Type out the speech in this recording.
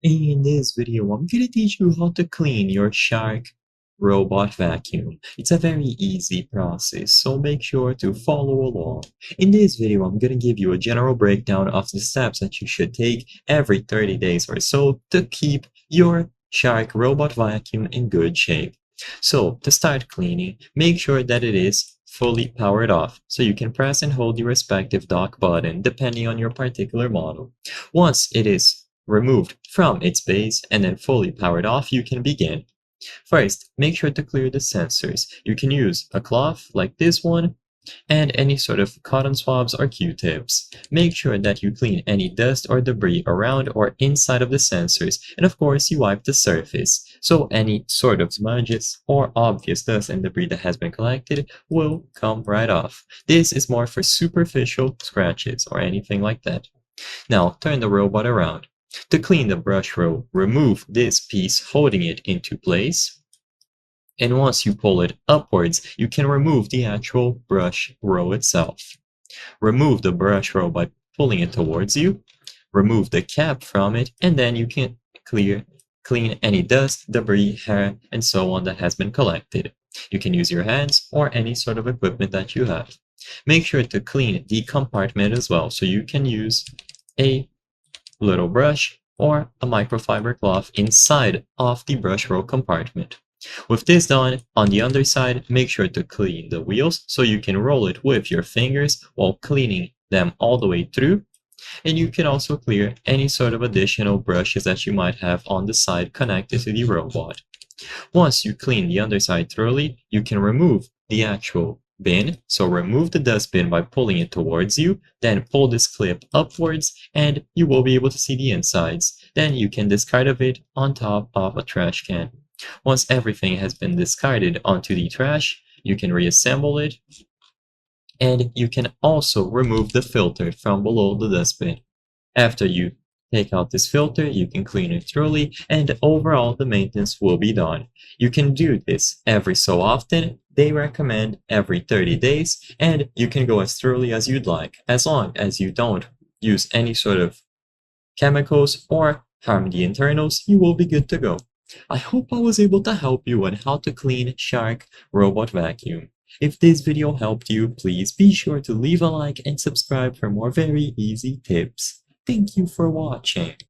In this video, I'm gonna teach you how to clean your Shark robot vacuum. It's a very easy process, so make sure to follow along. In this video, I'm gonna give you a general breakdown of the steps that you should take every 30 days or so to keep your Shark robot vacuum in good shape. So, to start cleaning, make sure that it is fully powered off, so you can press and hold the respective dock button depending on your particular model. Once it is removed from its base and then fully powered off, you can begin. First, make sure to clear the sensors. You can use a cloth like this one and any sort of cotton swabs or Q-tips. Make sure that you clean any dust or debris around or inside of the sensors, and of course you wipe the surface, so any sort of smudges or obvious dust and debris that has been collected will come right off. This is more for superficial scratches or anything like that. Now turn the robot around. To clean the brush row, remove this piece holding it into place. And once you pull it upwards, you can remove the actual brush row itself. Remove the brush row by pulling it towards you. Remove the cap from it, and then you can clean any dust, debris, hair, and so on that has been collected. You can use your hands or any sort of equipment that you have. Make sure to clean the compartment as well, so you can use a little brush or a microfiber cloth inside of the brush row compartment. With this done, on the underside, make sure to clean the wheels so you can roll it with your fingers while cleaning them all the way through. And you can also clear any sort of additional brushes that you might have on the side connected to the robot. Once you clean the underside thoroughly, you can remove the actual bin. So remove the dustbin by pulling it towards you, then pull this clip upwards and you will be able to see the insides. Then you can discard of it on top of a trash can. Once everything has been discarded onto the trash, you can reassemble it, and you can also remove the filter from below the dustbin. After you take out this filter, you can clean it thoroughly, and overall the maintenance will be done. You can do this every so often. They recommend every 30 days, and you can go as thoroughly as you'd like, as long as you don't use any sort of chemicals or harm the internals, you will be good to go. I hope I was able to help you on how to clean Shark Robot Vacuum. If this video helped you, please be sure to leave a like and subscribe for more very easy tips. Thank you for watching.